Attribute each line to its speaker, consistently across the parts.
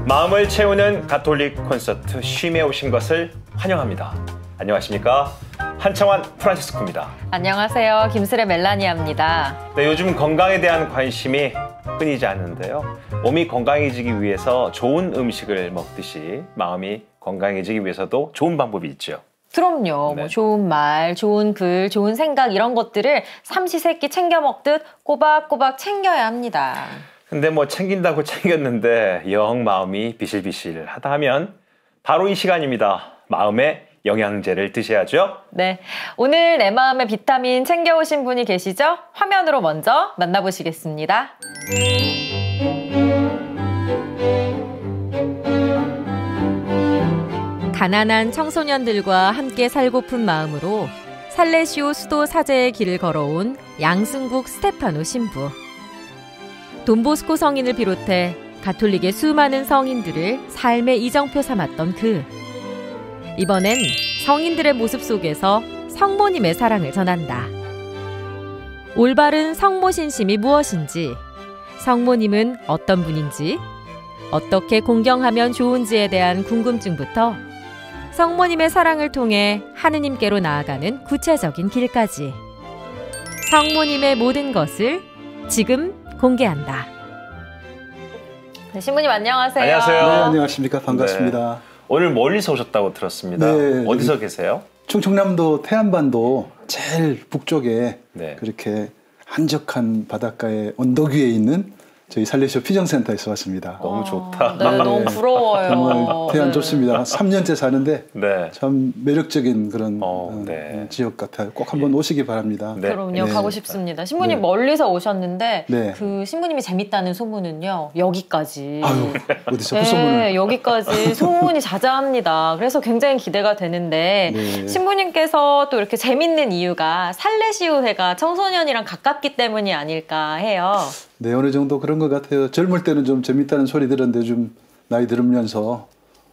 Speaker 1: 마음을 채우는 가톨릭 콘서트 쉼에 오신 것을 환영합니다. 안녕하십니까? 한창환 프란치스코입니다.
Speaker 2: 안녕하세요. 김슬의 멜라니아입니다.
Speaker 1: 네, 요즘 건강에 대한 관심이 끊이지 않는데요. 몸이 건강해지기 위해서 좋은 음식을 먹듯이 마음이 건강해지기 위해서도 좋은 방법이 있죠.
Speaker 2: 그럼요.
Speaker 1: 네.
Speaker 2: 뭐 좋은 말, 좋은 글, 좋은 생각 이런 것들을 삼시세끼 챙겨 먹듯 꼬박꼬박 챙겨야 합니다.
Speaker 1: 근데 뭐 챙긴다고 챙겼는데 영 마음이 비실비실하다 하면 바로 이 시간입니다. 마음의 영양제를 드셔야죠.
Speaker 2: 네, 오늘 내 마음의 비타민 챙겨오신 분이 계시죠? 화면으로 먼저 만나보시겠습니다. 가난한 청소년들과 함께 살고픈 마음으로 살레시오 수도 사제의 길을 걸어온 양승국 스테파노 신부. 돈보스코 성인을 비롯해 가톨릭의 수많은 성인들을 삶의 이정표 삼았던 그. 이번엔 성인들의 모습 속에서 성모님의 사랑을 전한다. 올바른 성모 신심이 무엇인지, 성모님은 어떤 분인지, 어떻게 공경하면 좋은지에 대한 궁금증부터 성모님의 사랑을 통해 하느님께로 나아가는 구체적인 길까지 성모님의 모든 것을 지금 공개한다. 네, 신부님 안녕하세요.
Speaker 1: 안녕하세요.
Speaker 3: 네, 안녕하십니까. 반갑습니다.
Speaker 1: 네. 오늘 멀리서 오셨다고 들었습니다.
Speaker 3: 네,
Speaker 1: 어디서 계세요?
Speaker 3: 충청남도 태안반도 제일 북쪽에
Speaker 1: 네.
Speaker 3: 그렇게 한적한 바닷가의 언덕 위에 있는 저희 살레시오 피정센터에서 왔습니다.
Speaker 1: 너무 좋다.
Speaker 2: 네, 너무 부러워요.
Speaker 3: 정말 태안
Speaker 2: 네.
Speaker 3: 좋습니다. 3년째 사는데
Speaker 1: 네.
Speaker 3: 참 매력적인 그런
Speaker 1: 네.
Speaker 3: 지역 같아요. 꼭 한번 오시기 바랍니다.
Speaker 1: 네.
Speaker 2: 그럼요.
Speaker 3: 네.
Speaker 2: 가고 싶습니다. 신부님
Speaker 3: 네.
Speaker 2: 멀리서 오셨는데
Speaker 3: 네.
Speaker 2: 그 신부님이 재밌다는 소문은요. 여기까지.
Speaker 3: 아유, 어디서 그
Speaker 2: 네,
Speaker 3: 소문을.
Speaker 2: 여기까지 소문이 자자합니다. 그래서 굉장히 기대가 되는데
Speaker 3: 네.
Speaker 2: 신부님께서 또 이렇게 재밌는 이유가 살레시오회가 청소년이랑 가깝기 때문이 아닐까 해요.
Speaker 3: 네, 어느 정도 그런 것 같아요. 젊을 때는 좀 재밌다는 소리 들었는데 좀 나이 들으면서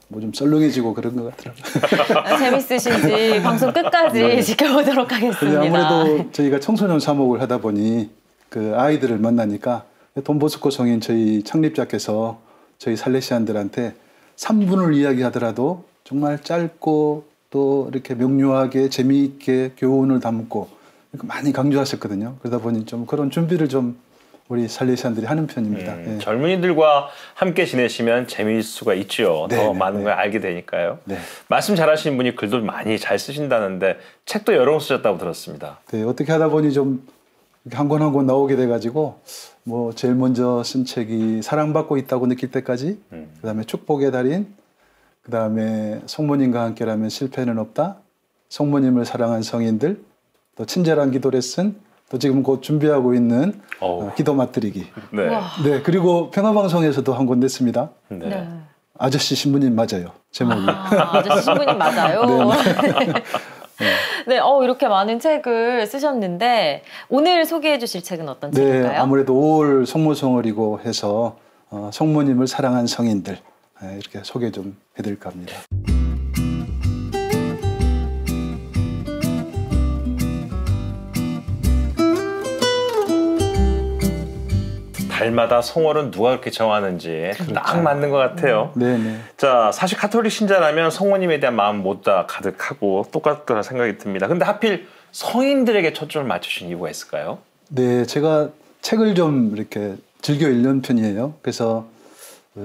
Speaker 3: 뭐 좀 썰렁해지고 그런 것 같더라고요.
Speaker 2: 재밌으신지 방송 끝까지
Speaker 3: 네.
Speaker 2: 지켜보도록 하겠습니다.
Speaker 3: 아무래도 저희가 청소년 사목을 하다 보니 그 아이들을 만나니까 돈보스코 성인 저희 창립자께서 저희 살레시안들한테 3분을 이야기하더라도 정말 짧고 또 이렇게 명료하게 재미있게 교훈을 담고 많이 강조하셨거든요. 그러다 보니 좀 그런 준비를 좀 우리 살레시안들이 하는 편입니다. 네.
Speaker 1: 젊은이들과 함께 지내시면 재미있을 수가 있죠.
Speaker 3: 네,
Speaker 1: 더
Speaker 3: 네,
Speaker 1: 많은
Speaker 3: 네.
Speaker 1: 걸 알게 되니까요.
Speaker 3: 네.
Speaker 1: 말씀 잘하시는 분이 글도 많이 잘 쓰신다는데 책도 여러 권 쓰셨다고 들었습니다.
Speaker 3: 네, 어떻게 하다 보니 좀 한 권 한 권 나오게 돼가지고 뭐 제일 먼저 쓴 책이 사랑받고 있다고 느낄 때까지, 그다음에 축복의 달인, 그다음에 성모님과 함께라면 실패는 없다, 성모님을 사랑한 성인들, 또 친절한 기도 레슨, 또 지금 곧 준비하고 있는 기도 맛들이기.
Speaker 1: 네.
Speaker 3: 네, 그리고 평화방송에서도 한 권 냈습니다.
Speaker 1: 네.
Speaker 2: 네.
Speaker 3: 아저씨 신부님 맞아요. 제목이.
Speaker 2: 아저씨 신부님 맞아요. 네, 이렇게 많은 책을 쓰셨는데 오늘 소개해 주실 책은 어떤
Speaker 3: 네,
Speaker 2: 책일까요?
Speaker 3: 아무래도 5월 성모성월이고 해서 성모님을 사랑한 성인들 이렇게 소개 좀 해드릴까 합니다.
Speaker 1: 달마다 성월은 누가 그렇게 정하는지 딱 맞는 것 같아요.
Speaker 3: 네네.
Speaker 1: 자, 사실 가톨릭 신자라면 성모님에 대한 마음 모두 다 가득하고 똑같다는 생각이 듭니다. 근데 하필 성인들에게 초점을 맞추신 이유가 있을까요?
Speaker 3: 네, 제가 책을 좀 이렇게 즐겨 읽는 편이에요. 그래서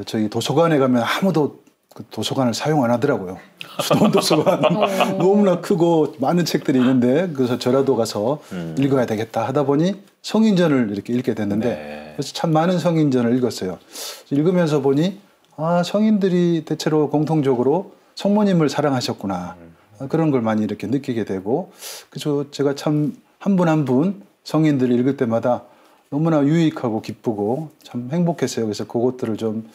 Speaker 3: 저희 도서관에 가면 아무도 그 도서관을 사용 안 하더라고요. 수도원 도서관 너무나 크고 많은 책들이 있는데 그래서 저라도 가서 읽어야 되겠다 하다 보니 성인전을 이렇게 읽게 됐는데
Speaker 1: 네.
Speaker 3: 그래서 참 많은 성인전을 읽었어요. 읽으면서 보니 성인들이 대체로 공통적으로 성모님을 사랑하셨구나. 그런 걸 많이 이렇게 느끼게 되고 그래서 제가 참 한 분 한 분 성인들을 읽을 때마다 너무나 유익하고 기쁘고 참 행복했어요. 그래서 그것들을 좀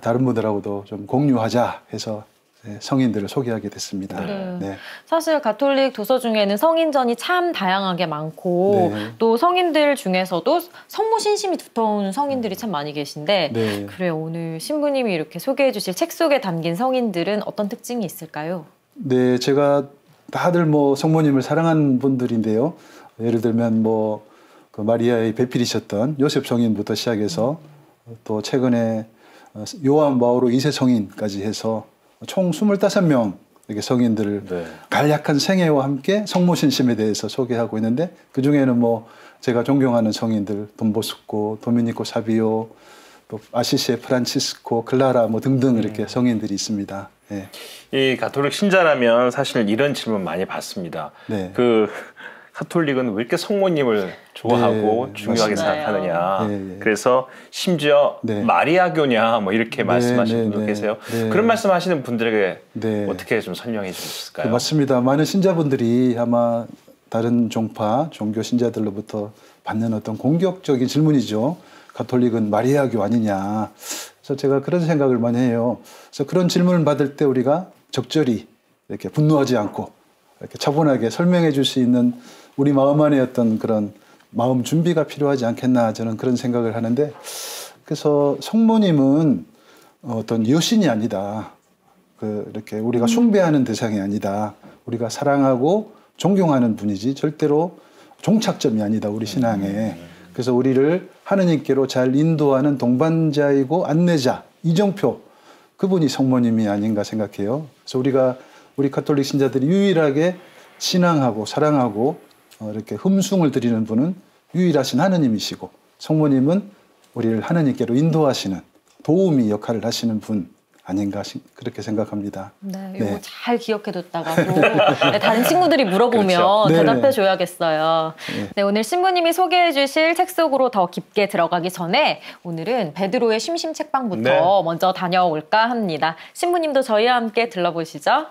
Speaker 3: 다른 분들하고도 좀 공유하자 해서 성인들을 소개하게 됐습니다.
Speaker 2: 네.
Speaker 3: 네.
Speaker 2: 사실 가톨릭 도서 중에는 성인전이 참 다양하게 많고
Speaker 3: 네.
Speaker 2: 또 성인들 중에서도 성모 신심이 두터운 성인들이 참 많이 계신데
Speaker 3: 네.
Speaker 2: 그래요. 오늘 신부님이 이렇게 소개해 주실 책 속에 담긴 성인들은 어떤 특징이 있을까요?
Speaker 3: 네, 제가 다들 뭐 성모님을 사랑한 분들인데요. 예를 들면 뭐 그 마리아의 배필이셨던 요셉 성인부터 시작해서 또 최근에 요한 바오로 2세 성인까지 해서 총 25명 이렇게 성인들을
Speaker 1: 네.
Speaker 3: 간략한 생애와 함께 성모신심에 대해서 소개하고 있는데 그 중에는 뭐 제가 존경하는 성인들 돈보스코, 도미니코 사비오, 또 아시시의 프란치스코, 클라라 뭐 등등 이렇게 성인들이 있습니다. 예.
Speaker 1: 이 가톨릭 신자라면 사실 이런 질문 많이 받습니다.
Speaker 3: 네.
Speaker 1: 그 가톨릭은 왜 이렇게 성모님을 좋아하고
Speaker 3: 네,
Speaker 1: 중요하게
Speaker 2: 맞습니다.
Speaker 1: 생각하느냐.
Speaker 3: 네, 네.
Speaker 1: 그래서 심지어
Speaker 3: 네.
Speaker 1: 마리아교냐 뭐 이렇게 말씀하시는
Speaker 3: 네,
Speaker 1: 분도
Speaker 3: 네,
Speaker 1: 계세요.
Speaker 3: 네.
Speaker 1: 그런 말씀하시는 분들에게
Speaker 3: 네.
Speaker 1: 어떻게 좀 설명해 주실 수 있을까요?
Speaker 3: 맞습니다. 많은 신자분들이 아마 다른 종파, 종교 신자들로부터 받는 어떤 공격적인 질문이죠. 가톨릭은 마리아교 아니냐. 그래서 제가 그런 생각을 많이 해요. 그래서 그런 질문을 받을 때 우리가 적절히 이렇게 분노하지 않고 이렇게 차분하게 설명해 줄 수 있는 우리 마음 안에 어떤 그런 마음 준비가 필요하지 않겠나 저는 그런 생각을 하는데 그래서 성모님은 어떤 여신이 아니다. 이렇게 우리가 숭배하는 대상이 아니다. 우리가 사랑하고 존경하는 분이지 절대로 종착점이 아니다. 우리 신앙에. 그래서 우리를 하느님께로 잘 인도하는 동반자이고 안내자, 이정표 그분이 성모님이 아닌가 생각해요. 그래서 우리 가톨릭 신자들이 유일하게 신앙하고 사랑하고 이렇게 흠숭을 드리는 분은 유일하신 하느님이시고 성모님은 우리를 하느님께로 인도하시는 도우미 역할을 하시는 분 아닌가 그렇게 생각합니다.
Speaker 2: 네, 이거
Speaker 3: 네.
Speaker 2: 잘 기억해뒀다가 또 네, 다른 친구들이 물어보면
Speaker 1: 그렇죠.
Speaker 3: 네.
Speaker 2: 대답해줘야겠어요.
Speaker 3: 네.
Speaker 2: 네, 오늘 신부님이 소개해주실 책 속으로 더 깊게 들어가기 전에 오늘은 베드로의 심심 책방부터
Speaker 1: 네.
Speaker 2: 먼저 다녀올까 합니다. 신부님도 저희와 함께 들러보시죠.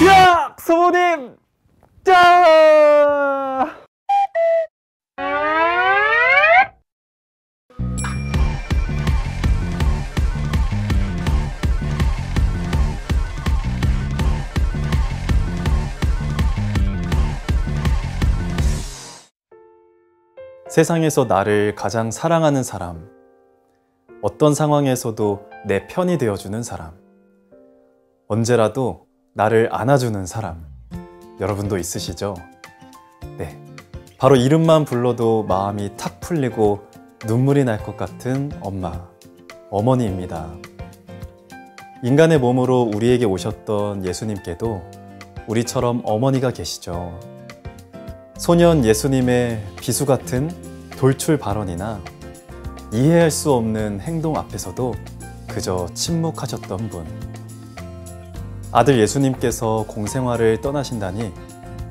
Speaker 1: 야! 성모님! 짜!
Speaker 4: 세상에서 나를 가장 사랑하는 사람, 어떤 상황에서도 내 편이 되어주는 사람, 언제라도 나를 안아주는 사람, 여러분도 있으시죠? 네, 바로 이름만 불러도 마음이 탁 풀리고 눈물이 날 것 같은 엄마, 어머니입니다. 인간의 몸으로 우리에게 오셨던 예수님께도 우리처럼 어머니가 계시죠. 소년 예수님의 비수 같은 돌출 발언이나 이해할 수 없는 행동 앞에서도 그저 침묵하셨던 분. 아들 예수님께서 공생활을 떠나신다니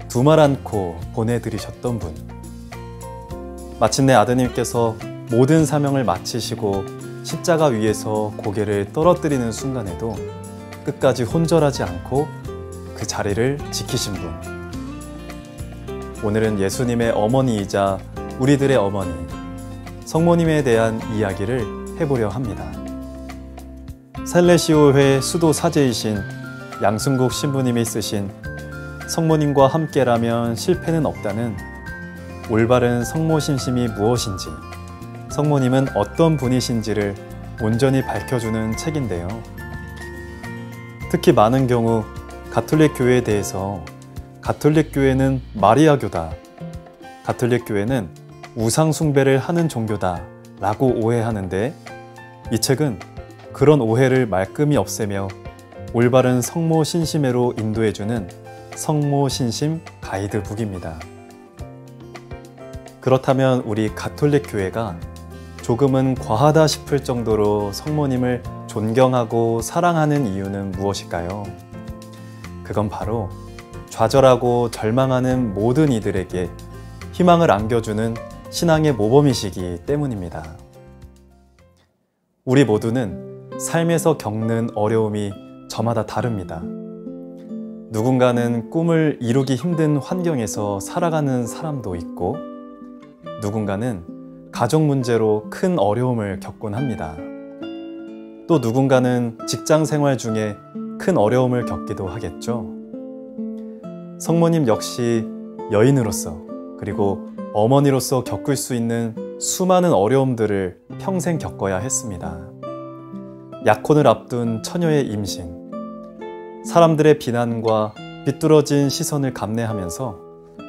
Speaker 4: 두 말 않고 보내드리셨던 분. 마침내 아드님께서 모든 사명을 마치시고 십자가 위에서 고개를 떨어뜨리는 순간에도 끝까지 혼절하지 않고 그 자리를 지키신 분. 오늘은 예수님의 어머니이자 우리들의 어머니, 성모님에 대한 이야기를 해보려 합니다. 살레시오회 수도 사제이신 양순국 신부님이 쓰신 성모님과 함께라면 실패는 없다는 올바른 성모신심이 무엇인지, 성모님은 어떤 분이신지를 온전히 밝혀주는 책인데요. 특히 많은 경우 가톨릭 교회에 대해서 가톨릭 교회는 마리아교다, 가톨릭 교회는 우상 숭배를 하는 종교다 라고 오해하는데, 이 책은 그런 오해를 말끔히 없애며 올바른 성모 신심회로 인도해주는 성모 신심 가이드북입니다. 그렇다면 우리 가톨릭 교회가 조금은 과하다 싶을 정도로 성모님을 존경하고 사랑하는 이유는 무엇일까요? 그건 바로 좌절하고 절망하는 모든 이들에게 희망을 안겨주는 신앙의 모범이시기 때문입니다. 우리 모두는 삶에서 겪는 어려움이 저마다 다릅니다. 누군가는 꿈을 이루기 힘든 환경에서 살아가는 사람도 있고, 누군가는 가족 문제로 큰 어려움을 겪곤 합니다. 또 누군가는 직장 생활 중에 큰 어려움을 겪기도 하겠죠. 성모님 역시 여인으로서 그리고 어머니로서 겪을 수 있는 수많은 어려움들을 평생 겪어야 했습니다. 약혼을 앞둔 처녀의 임신, 사람들의 비난과 비뚤어진 시선을 감내하면서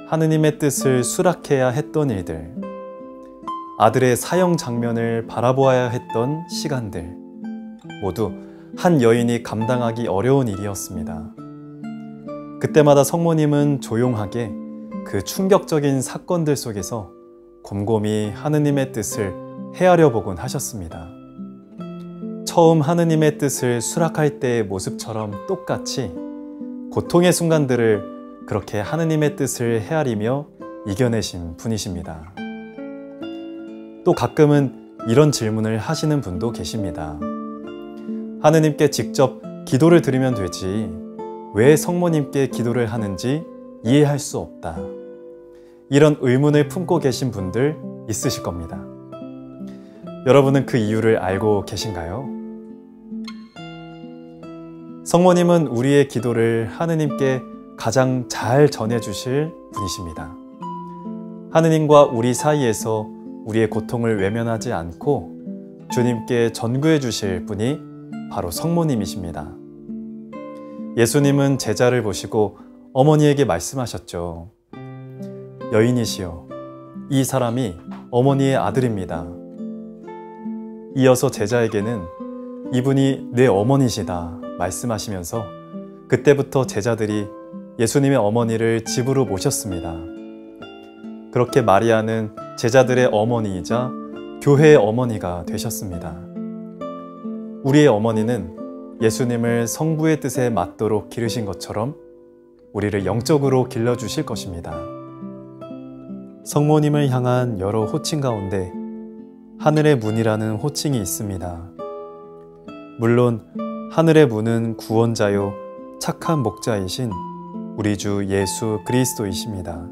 Speaker 4: 하느님의 뜻을 수락해야 했던 일들, 아들의 사형 장면을 바라보아야 했던 시간들, 모두 한 여인이 감당하기 어려운 일이었습니다. 그때마다 성모님은 조용하게 그 충격적인 사건들 속에서 곰곰이 하느님의 뜻을 헤아려 보곤 하셨습니다. 처음 하느님의 뜻을 수락할 때의 모습처럼 똑같이 고통의 순간들을 그렇게 하느님의 뜻을 헤아리며 이겨내신 분이십니다. 또 가끔은 이런 질문을 하시는 분도 계십니다. 하느님께 직접 기도를 드리면 되지 왜 성모님께 기도를 하는지 이해할 수 없다. 이런 의문을 품고 계신 분들 있으실 겁니다. 여러분은 그 이유를 알고 계신가요? 성모님은 우리의 기도를 하느님께 가장 잘 전해주실 분이십니다. 하느님과 우리 사이에서 우리의 고통을 외면하지 않고 주님께 전구해 주실 분이 바로 성모님이십니다. 예수님은 제자를 보시고 어머니에게 말씀하셨죠. 여인이시여, 이 사람이 어머니의 아들입니다. 이어서 제자에게는 이분이 내 어머니시다 말씀하시면서 그때부터 제자들이 예수님의 어머니를 집으로 모셨습니다. 그렇게 마리아는 제자들의 어머니이자 교회의 어머니가 되셨습니다. 우리의 어머니는 예수님을 성부의 뜻에 맞도록 기르신 것처럼 우리를 영적으로 길러주실 것입니다. 성모님을 향한 여러 호칭 가운데 하늘의 문이라는 호칭이 있습니다. 물론 하늘의 문은 구원자요 착한 목자이신 우리 주 예수 그리스도이십니다.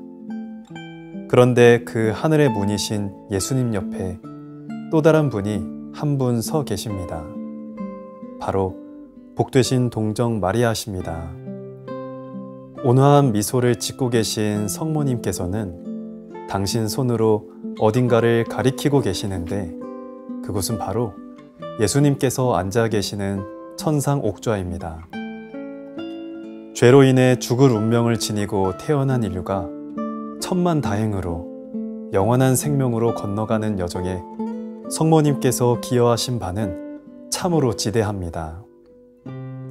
Speaker 4: 그런데 그 하늘의 문이신 예수님 옆에 또 다른 분이 한 분 서 계십니다. 바로 복되신 동정 마리아십니다. 온화한 미소를 짓고 계신 성모님께서는 당신 손으로 어딘가를 가리키고 계시는데 그곳은 바로 예수님께서 앉아 계시는 천상 옥좌입니다. 죄로 인해 죽을 운명을 지니고 태어난 인류가 천만다행으로 영원한 생명으로 건너가는 여정에 성모님께서 기여하신 바는 참으로 지대합니다.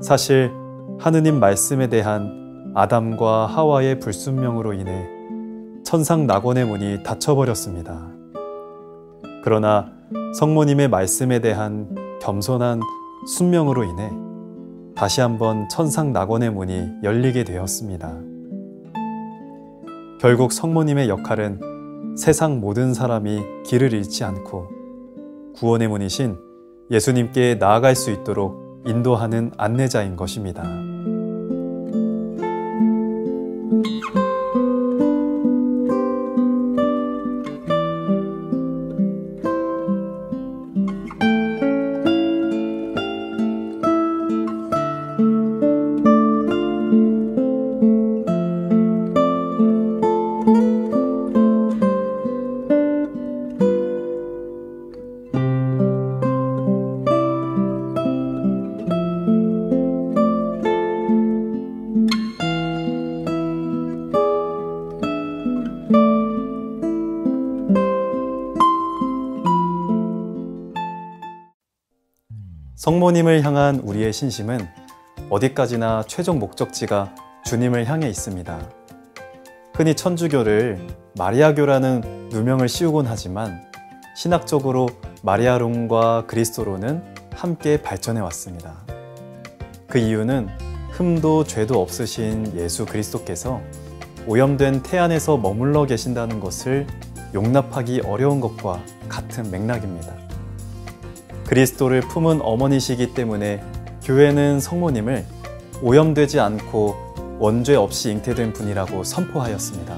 Speaker 4: 사실 하느님 말씀에 대한 아담과 하와의 불순명으로 인해 천상 낙원의 문이 닫혀버렸습니다. 그러나 성모님의 말씀에 대한 겸손한 순명으로 인해 다시 한번 천상 낙원의 문이 열리게 되었습니다. 결국 성모님의 역할은 세상 모든 사람이 길을 잃지 않고 구원의 문이신 예수님께 나아갈 수 있도록 인도하는 안내자인 것입니다. 성모님을 향한 우리의 신심은 어디까지나 최종 목적지가 주님을 향해 있습니다. 흔히 천주교를 마리아교라는 누명을 씌우곤 하지만 신학적으로 마리아론과 그리스도론은 함께 발전해 왔습니다. 그 이유는 흠도 죄도 없으신 예수 그리스도께서 오염된 태안에서 머물러 계신다는 것을 용납하기 어려운 것과 같은 맥락입니다. 그리스도를 품은 어머니시기 때문에 교회는 성모님을 오염되지 않고 원죄 없이 잉태된 분이라고 선포하였습니다.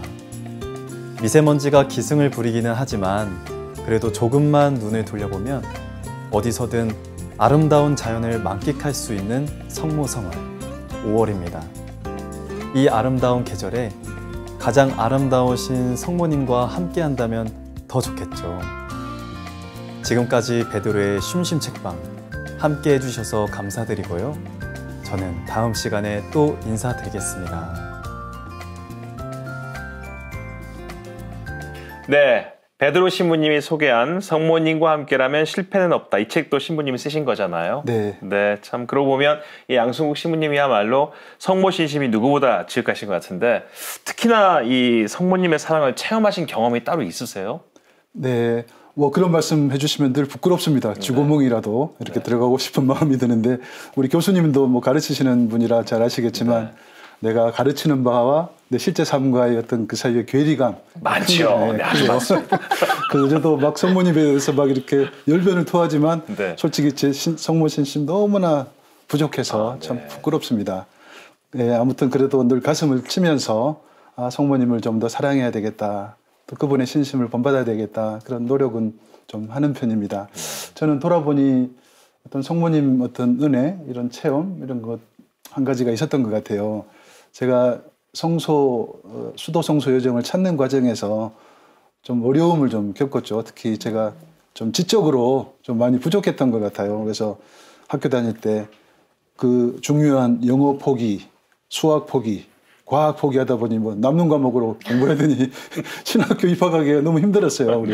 Speaker 4: 미세먼지가 기승을 부리기는 하지만 그래도 조금만 눈을 돌려보면 어디서든 아름다운 자연을 만끽할 수 있는 성모성월 5월입니다. 이 아름다운 계절에 가장 아름다우신 성모님과 함께 한다면 더 좋겠죠. 지금까지 베드로의 쉼쉼 책방 함께 해주셔서 감사드리고요. 저는 다음 시간에 또 인사드리겠습니다.
Speaker 1: 네, 베드로 신부님이 소개한 성모님과 함께라면 실패는 없다. 이 책도 신부님이 쓰신 거잖아요.
Speaker 3: 네.
Speaker 1: 네, 참 그러고 보면 이 양승국 신부님이야말로 성모 신심이 누구보다 지극하신 것 같은데 특히나 이 성모님의 사랑을 체험하신 경험이 따로 있으세요?
Speaker 3: 네. 뭐 그런 말씀 해주시면 늘 부끄럽습니다. 쥐구멍이라도 이렇게 들어가고 싶은 마음이 드는데 우리 교수님도 뭐 가르치시는 분이라 잘 아시겠지만 내가 가르치는 바와 내 실제 삶과의 어떤 그 사이의 괴리감
Speaker 1: 많죠. 네, 아주 많습니다.
Speaker 3: 그래서 저도 막 성모님에 대해서 막 이렇게 열변을 토하지만
Speaker 1: 네.
Speaker 3: 솔직히 제 성모 신심 너무나 부족해서 참 부끄럽습니다. 네, 아무튼 그래도 늘 가슴을 치면서 성모님을 좀 더 사랑해야 되겠다. 또 그분의 신심을 본받아야 되겠다. 그런 노력은 좀 하는 편입니다. 저는 돌아보니 어떤 성모님 어떤 은혜, 이런 체험, 이런 것 한 가지가 있었던 것 같아요. 제가 수도 성소 여정을 찾는 과정에서 좀 어려움을 좀 겪었죠. 특히 제가 좀 지적으로 좀 많이 부족했던 것 같아요. 그래서 학교 다닐 때 그 중요한 영어 포기, 수학 포기, 과학 포기하다 보니 뭐 남는 과목으로 공부하더니 신학교 입학하기가 너무 힘들었어요. 우리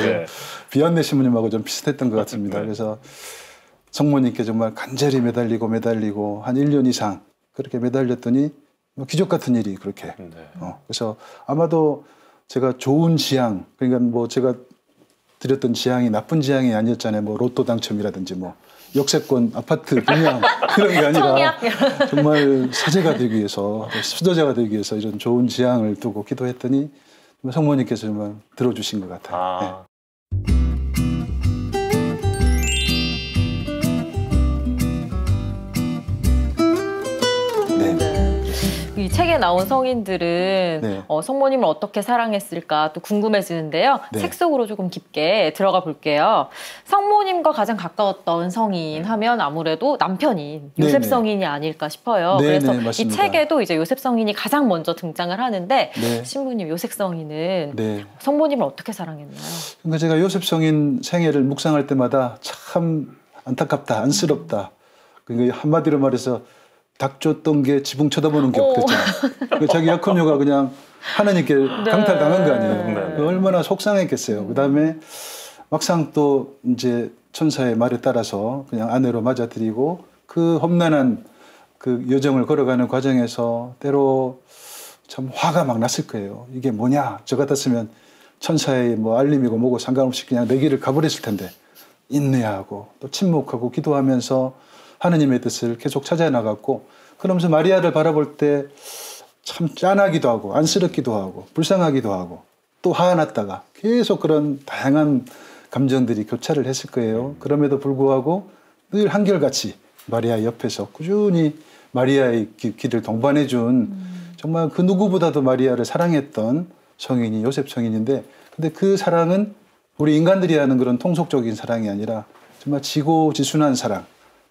Speaker 3: 비안내 신부님하고 좀 비슷했던 것 같습니다. 그래서 성모님께 정말 간절히 매달리고 한 1년 이상 그렇게 매달렸더니 뭐 기적 같은 일이 그렇게. 그래서 아마도 제가 좋은 지향, 그러니까 뭐 제가 드렸던 지향이 나쁜 지향이 아니었잖아요. 뭐 로또 당첨이라든지 뭐 역세권 아파트 분양 그런 게 아니라 정말 사제가 되기 위해서 수도자가 되기 위해서 이런 좋은 지향을 두고 기도했더니 성모님께서 정말 들어주신 것 같아요.
Speaker 2: 이 책에 나온 성인들은
Speaker 3: 네.
Speaker 2: 성모님을 어떻게 사랑했을까 또 궁금해지는데요.
Speaker 3: 네.
Speaker 2: 책 속으로 조금 깊게 들어가 볼게요. 성모님과 가장 가까웠던 성인 하면 아무래도 남편인 요셉
Speaker 3: 네네.
Speaker 2: 성인이 아닐까 싶어요.
Speaker 3: 네네,
Speaker 2: 그래서
Speaker 3: 맞습니다.
Speaker 2: 이 책에도 이제 요셉 성인이 가장 먼저 등장을 하는데
Speaker 3: 네.
Speaker 2: 신부님 요셉 성인은
Speaker 3: 네.
Speaker 2: 성모님을 어떻게 사랑했나요?
Speaker 3: 그러니까 제가 요셉 성인 생애를 묵상할 때마다 참 안타깝다, 안쓰럽다. 그러니까 한마디로 말해서 닭 쫓던 게 지붕 쳐다보는 격 됐잖아요. 자기 약혼녀가 그냥 하나님께 강탈당한 거 아니에요. 얼마나 속상했겠어요. 그다음에 막상 또 이제 천사의 말에 따라서 그냥 아내로 맞아들이고 그 험난한 그 여정을 걸어가는 과정에서 때로 참 화가 막 났을 거예요. 이게 뭐냐? 저 같았으면 천사의 뭐 알림이고 뭐고 상관없이 그냥 내 길을 가버렸을 텐데 인내하고 또 침묵하고 기도하면서 하느님의 뜻을 계속 찾아 나갔고 그러면서 마리아를 바라볼 때 참 짠하기도 하고 안쓰럽기도 하고 불쌍하기도 하고 또 화났다가 계속 그런 다양한 감정들이 교차를 했을 거예요. 그럼에도 불구하고 늘 한결같이 마리아 옆에서 꾸준히 마리아의 길을 동반해 준 정말 그 누구보다도 마리아를 사랑했던 성인이 요셉 성인인데 근데 그 사랑은 우리 인간들이 하는 그런 통속적인 사랑이 아니라 정말 지고지순한 사랑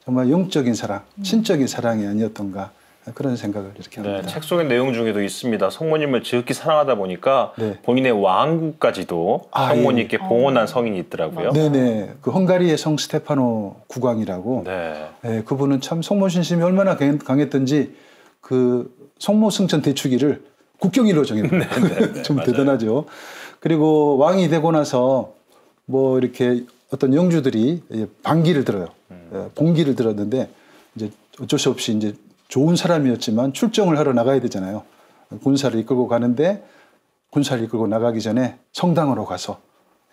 Speaker 3: 정말 영적인 사랑, 신적인 사랑이 아니었던가 그런 생각을 이렇게 합니다.
Speaker 1: 책 속의 내용 중에도 있습니다. 성모님을 지극히 사랑하다 보니까 본인의 왕국까지도 성모님께 봉헌한 성인이 있더라고요.
Speaker 3: 네네. 그 헝가리의 성 스테파노 국왕이라고. 네, 그분은 참 성모 신심이 얼마나 강했던지 그 성모 승천 대축일을 국경일로 정해요. 좀 대단하죠. 그리고 왕이 되고 나서 뭐 이렇게 어떤 영주들이 반기를 들어요. 봉기를 들었는데 이제 어쩔 수 없이 이제 좋은 사람이었지만 출정을 하러 나가야 되잖아요. 군사를 이끌고 가는데 군사를 이끌고 나가기 전에 성당으로 가서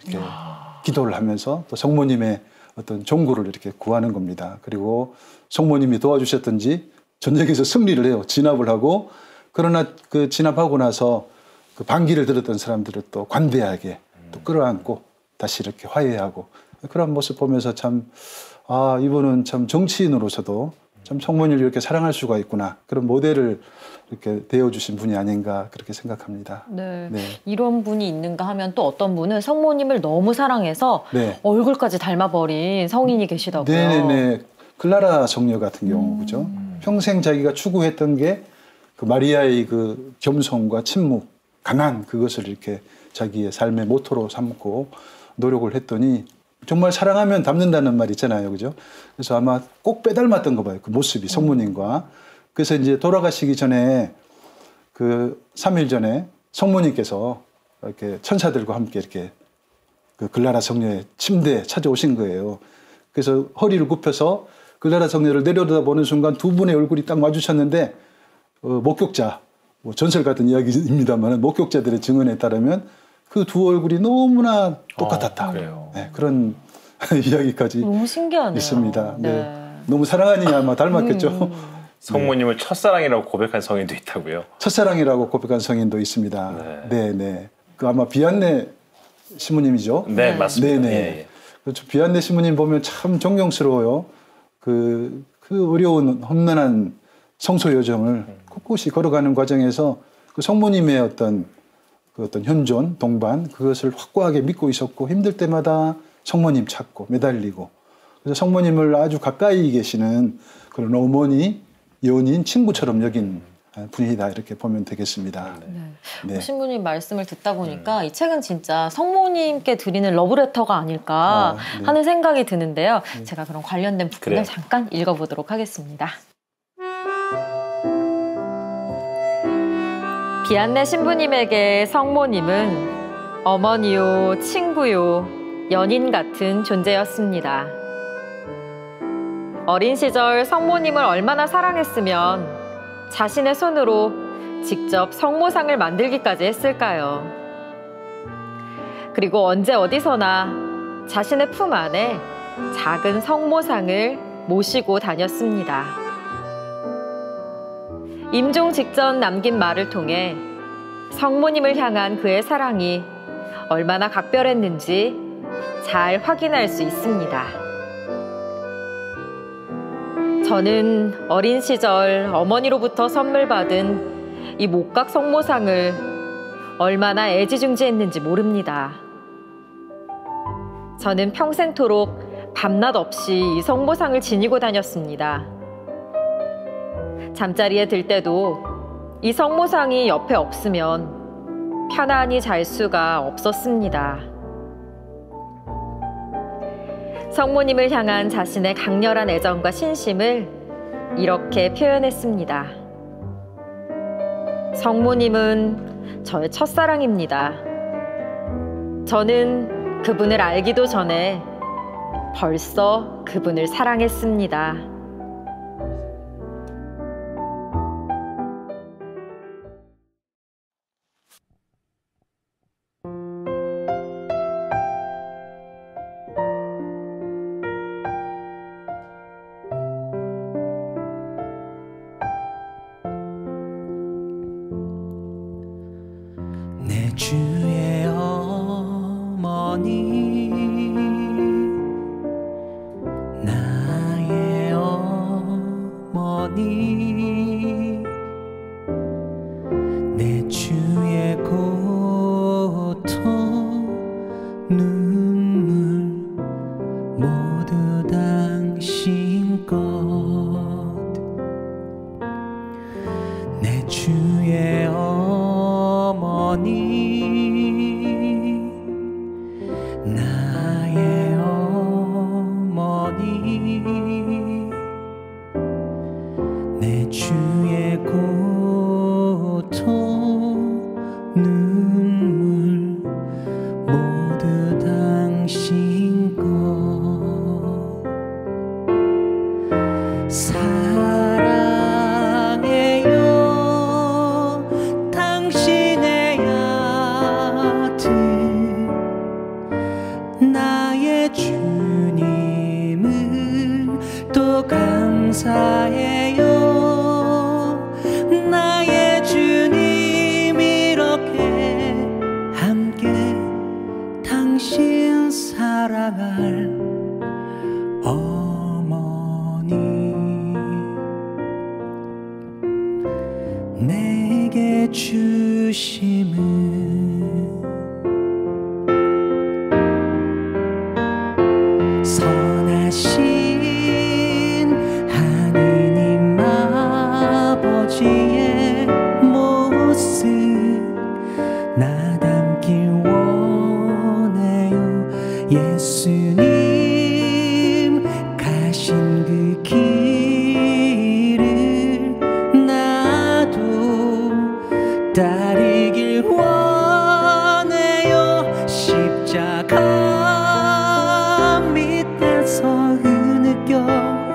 Speaker 3: 이렇게 기도를 하면서 또 성모님의 어떤 종구를 이렇게 구하는 겁니다. 그리고 성모님이 도와주셨던지 전쟁에서 승리를 해요. 진압을 하고 그러나 그 진압하고 나서 그 반기를 들었던 사람들을 또 관대하게 또 끌어안고 다시 이렇게 화해하고 그런 모습 보면서 참 이분은 참 정치인으로서도 참 성모님을 이렇게 사랑할 수가 있구나 그런 모델을 이렇게 되어주신 분이 아닌가 그렇게 생각합니다.
Speaker 2: 네. 이런 분이 있는가 하면 또 어떤 분은 성모님을 너무 사랑해서 얼굴까지 닮아버린 성인이 계시다고요.
Speaker 3: 네네네. 클라라 성녀 같은 경우 그죠? 평생 자기가 추구했던 게 그 마리아의 그 겸손과 침묵, 가난 그것을 이렇게 자기의 삶의 모토로 삼고 노력을 했더니 정말 사랑하면 닮는다는 말 있잖아요, 그죠? 그래서 아마 꼭 빼닮았던 거 봐요, 그 모습이 성모님과. 그래서 이제 돌아가시기 전에 그 3일 전에 성모님께서 이렇게 천사들과 함께 이렇게 그 글라라 성녀의 침대에 찾아오신 거예요. 그래서 허리를 굽혀서 글라라 성녀를 내려다보는 순간 두 분의 얼굴이 딱 마주쳤는데 목격자, 뭐 전설 같은 이야기입니다만 목격자들의 증언에 따르면 그 두 얼굴이 너무나 똑같았다. 네, 그런 이야기까지
Speaker 2: 너무 신기하네요.
Speaker 3: 있습니다. 너무 사랑하니 아마 닮았겠죠.
Speaker 1: 성모님을 첫사랑이라고 고백한 성인도 있다고요?
Speaker 3: 첫사랑이라고 고백한 성인도 있습니다. 그 아마 비안네 시모님이죠.
Speaker 1: 네, 맞습니다.
Speaker 3: 그렇죠. 비안네 시모님 보면 참 존경스러워요. 그 어려운 험난한 성소 여정을 꿋꿋이 걸어가는 과정에서 그 성모님의 어떤 현존, 동반 그것을 확고하게 믿고 있었고 힘들 때마다 성모님 찾고 매달리고 그래서 성모님을 아주 가까이 계시는 그런 어머니, 연인, 친구처럼 여긴 분이다 이렇게 보면 되겠습니다.
Speaker 2: 신부님 말씀을 듣다 보니까 이 책은 진짜 성모님께 드리는 러브레터가 아닐까 하는 생각이 드는데요. 제가 그런 관련된 부분을 잠깐 읽어보도록 하겠습니다. 비안네 신부님에게 성모님은 어머니요, 친구요, 연인 같은 존재였습니다. 어린 시절 성모님을 얼마나 사랑했으면 자신의 손으로 직접 성모상을 만들기까지 했을까요? 그리고 언제 어디서나 자신의 품 안에 작은 성모상을 모시고 다녔습니다. 임종 직전 남긴 말을 통해 성모님을 향한 그의 사랑이 얼마나 각별했는지 잘 확인할 수 있습니다. 저는 어린 시절 어머니로부터 선물 받은 이 목각 성모상을 얼마나 애지중지했는지 모릅니다. 저는 평생토록 밤낮 없이 이 성모상을 지니고 다녔습니다. 잠자리에 들 때도 이 성모상이 옆에 없으면 편안히 잘 수가 없었습니다. 성모님을 향한 자신의 강렬한 애정과 신심을 이렇게 표현했습니다. 성모님은 저의 첫사랑입니다. 저는 그분을 알기도 전에 벌써 그분을 사랑했습니다.
Speaker 5: 내 주의 어머니 나의 어머니 내 주의 고통 눈물 모두 당신 것 내 주의 어머니 나의 어머니 내 주의 고통 눈물 모두 당신 것 사랑해요 당신의 아들 나의 주님을 또 감사해요 당신 사랑할 어머니 내게 주심은 선하신 하느님 아버지의 모습 나 닮길 원해요. 예수님 가신 그 길을 나도 따르길 원해요. 십자가 밑에서 흐느껴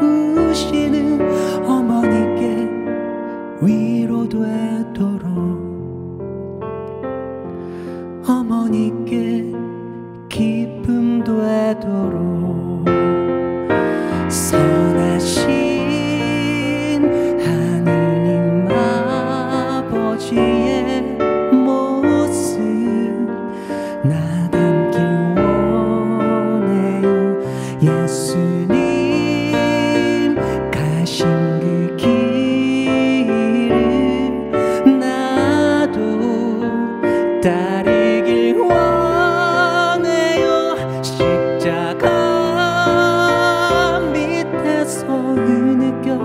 Speaker 5: 우시는 어머니께 위로 되도록 어머니께 기쁨 되도록 선하신 하느님 아버지의 모습 나 닮길 원해요. 예수님 가신 그 길을 나도 따르길 원해요. 십자가 밑에서 흐느껴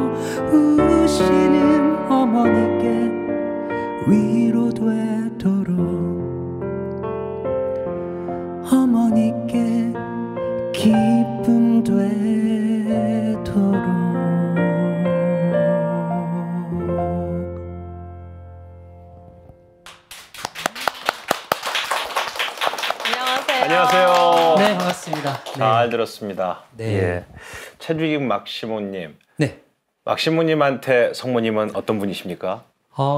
Speaker 5: 우시는 어머니께 위로 되도록 어머니께 기쁨 되도록.
Speaker 2: 안녕하세요.
Speaker 1: 안녕하세요.
Speaker 5: 네, 반갑습니다.
Speaker 1: 잘 들었습니다.
Speaker 5: 네.
Speaker 1: 예. 최주익 막시모님.
Speaker 5: 네.
Speaker 1: 막시모님한테 성모님은 어떤 분이십니까?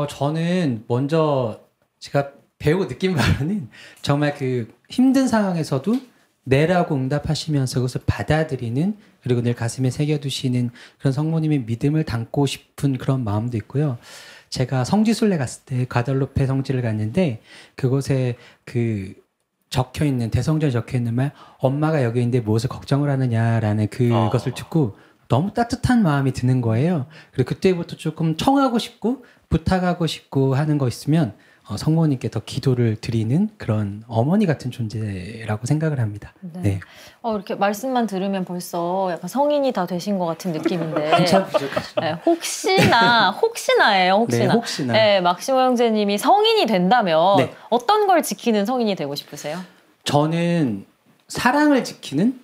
Speaker 5: 저는 먼저 제가 배우고 느낀 바로는 정말 그 힘든 상황에서도 네라고 응답하시면서 그것을 받아들이는 그리고 늘 가슴에 새겨두시는 그런 성모님의 믿음을 담고 싶은 그런 마음도 있고요. 제가 성지순례 갔을 때 과달로페 성지를 갔는데 그곳에 그 적혀있는 대성전에 적혀있는 말 엄마가 여기 있는데 무엇을 걱정을 하느냐라는 그것을 듣고 너무 따뜻한 마음이 드는 거예요. 그리고 그때부터 조금 청하고 싶고 부탁하고 싶고 하는 거 있으면 성모님께 더 기도를 드리는 그런 어머니 같은 존재라고 생각을 합니다.
Speaker 2: 네.
Speaker 5: 네.
Speaker 2: 이렇게 말씀만 들으면 벌써 약간 성인이 다 되신 것 같은 느낌인데.
Speaker 5: 한참 부족하죠.
Speaker 2: 네, 혹시나예요, 혹시나.
Speaker 5: 네, 혹시나.
Speaker 2: 네, 막시모 형제님이 성인이 된다면
Speaker 5: 네.
Speaker 2: 어떤 걸 지키는 성인이 되고 싶으세요?
Speaker 5: 저는 사랑을 지키는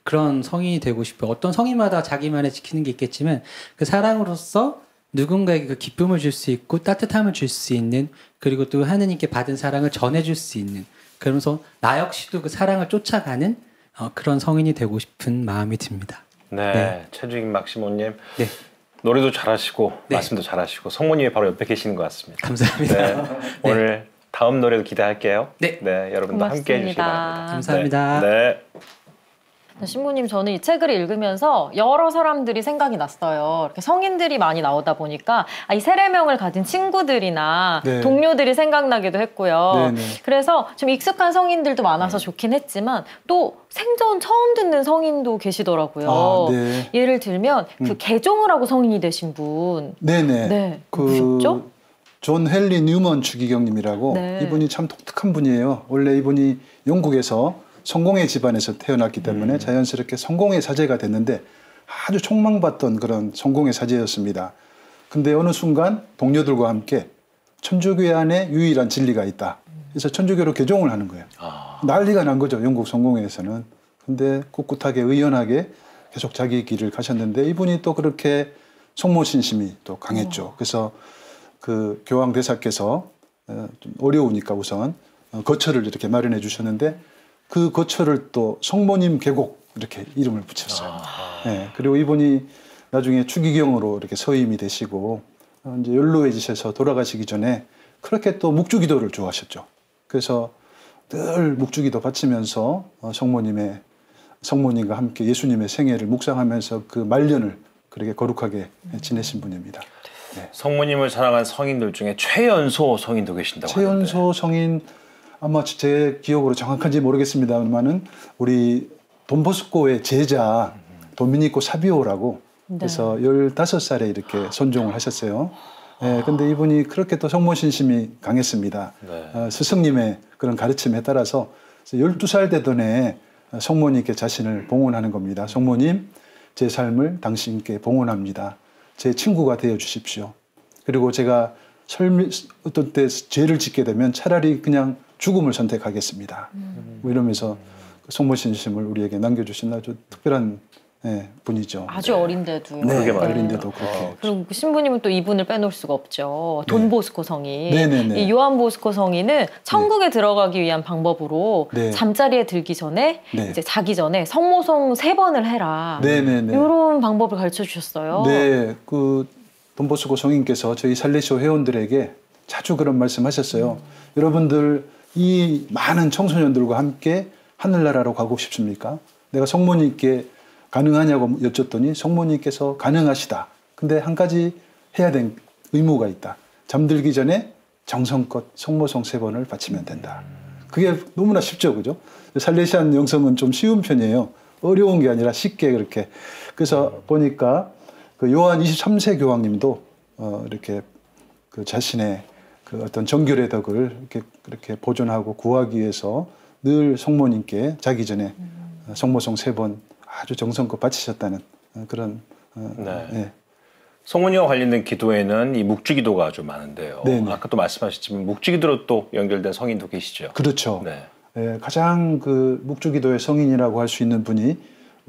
Speaker 5: 그런 성인이 되고 싶어요. 어떤 성인마다 자기만의 지키는 게 있겠지만 그 사랑으로서 누군가에게 그 기쁨을 줄 수 있고 따뜻함을 줄 수 있는 그리고 또 하느님께 받은 사랑을 전해줄 수 있는 그러면서 나 역시도 그 사랑을 쫓아가는 그런 성인이 되고 싶은 마음이 듭니다.
Speaker 1: 네.
Speaker 5: 네.
Speaker 1: 최주익 막시모님.
Speaker 5: 네.
Speaker 1: 노래도 잘하시고
Speaker 5: 네.
Speaker 1: 말씀도 잘하시고 성모님이 바로 옆에 계시는 것 같습니다.
Speaker 5: 감사합니다.
Speaker 1: 네.
Speaker 5: 네.
Speaker 1: 오늘 다음 노래도 기대할게요.
Speaker 5: 네.
Speaker 1: 여러분도 함께 해주시기 바랍니다.
Speaker 5: 감사합니다.
Speaker 1: 네.
Speaker 2: 신부님, 저는 이 책을 읽으면서 여러 사람들이 생각이 났어요. 이렇게 성인들이 많이 나오다 보니까 이 세례명을 가진 친구들이나
Speaker 3: 네.
Speaker 2: 동료들이 생각나기도 했고요.
Speaker 3: 네네.
Speaker 2: 그래서 좀 익숙한 성인들도 많아서 좋긴 했지만 또 생전 처음 듣는 성인도 계시더라고요.
Speaker 3: 아, 네.
Speaker 2: 예를 들면 그 개종을 하고 성인이 되신 분.
Speaker 3: 네네.
Speaker 2: 네.
Speaker 3: 그
Speaker 2: 누구셨죠?
Speaker 3: 존 헨리 뉴먼 추기경님이라고
Speaker 2: 네.
Speaker 3: 이분이 참 독특한 분이에요. 원래 이분이 영국에서 성공의 집안에서 태어났기 때문에 자연스럽게 성공의 사제가 됐는데 아주 촉망받던 그런 성공의 사제였습니다. 근데 어느 순간 동료들과 함께 천주교 안에 유일한 진리가 있다. 그래서 천주교로 개종을 하는 거예요. 난리가 난 거죠. 영국 성공회에서는. 근데 꿋꿋하게 의연하게 계속 자기 길을 가셨는데 이분이 또 그렇게 성모신심이 또 강했죠. 그래서 그 교황 대사께서 좀 어려우니까 우선 거처를 이렇게 마련해 주셨는데 그 거처를 또 성모님 계곡 이렇게 이름을 붙였어요. 네, 그리고 이분이 나중에 추기경으로 이렇게 서임이 되시고 이제 연로해지셔서 돌아가시기 전에 그렇게 또 묵주기도를 좋아하셨죠. 그래서 늘 묵주기도 바치면서 성모님과 함께 예수님의 생애를 묵상하면서 그 말년을 그렇게 거룩하게 지내신 분입니다. 네.
Speaker 1: 성모님을 사랑한 성인들 중에 최연소 성인도 계신다고 하는데.
Speaker 3: 최연소 성인 아마 제 기억으로 정확한지 모르겠습니다만은 우리 돈보스코의 제자 도미니코 사비오라고
Speaker 2: 네.
Speaker 3: 그래서 15살에 이렇게 선종을 하셨어요. 예, 근데 이분이 그렇게 또 성모신심이 강했습니다.
Speaker 1: 네.
Speaker 3: 스승님의 그런 가르침에 따라서 12살 되던 해에 성모님께 자신을 봉헌하는 겁니다. 성모님, 제 삶을 당신께 봉헌합니다. 제 친구가 되어 주십시오. 그리고 제가 어떤 때 죄를 짓게 되면 차라리 그냥 죽음을 선택하겠습니다. 뭐 이러면서 성모신심을 우리에게 남겨주신 아주 특별한 분이죠.
Speaker 2: 아주 어린데도.
Speaker 3: 네,
Speaker 1: 그러게 말이에요.
Speaker 3: 어린데도 그렇게.
Speaker 2: 그리고 신부님은 또 이분을 빼놓을 수가 없죠. 돈 보스코 성인.
Speaker 3: 네네네.
Speaker 2: 이 요한 보스코 성인은 천국에 들어가기 위한 방법으로
Speaker 3: 네.
Speaker 2: 잠자리에 들기 전에
Speaker 3: 네.
Speaker 2: 이제 자기 전에 성모송 3번을 해라.
Speaker 3: 네네네.
Speaker 2: 이런 방법을 가르쳐 주셨어요.
Speaker 3: 네, 그 돈보스코 성인께서 저희 살레시오 회원들에게 자주 그런 말씀하셨어요. 여러분들 이 많은 청소년들과 함께 하늘나라로 가고 싶습니까? 내가 성모님께 가능하냐고 여쭸더니 성모님께서 가능하시다. 근데 한 가지 해야 될 의무가 있다. 잠들기 전에 정성껏 성모송 3번을 바치면 된다. 그게 너무나 쉽죠, 그죠? 살레시안 영성은 좀 쉬운 편이에요. 어려운 게 아니라 쉽게 그렇게. 그래서 보니까 그 요한 23세 교황님도 이렇게 그 자신의 그 어떤 정결의 덕을 이렇게 보존하고 구하기 위해서 늘 성모님께 자기 전에 성모송 3번 아주 정성껏 바치셨다는 그런
Speaker 1: 네.
Speaker 3: 예.
Speaker 1: 성모님과 관련된 기도에는 이 묵주기도가 아주 많은데요.
Speaker 3: 네네.
Speaker 1: 아까도 말씀하셨지만 묵주기도로 또 연결된 성인도 계시죠.
Speaker 3: 그렇죠.
Speaker 1: 네.
Speaker 3: 예, 가장 그 묵주기도의 성인이라고 할 수 있는 분이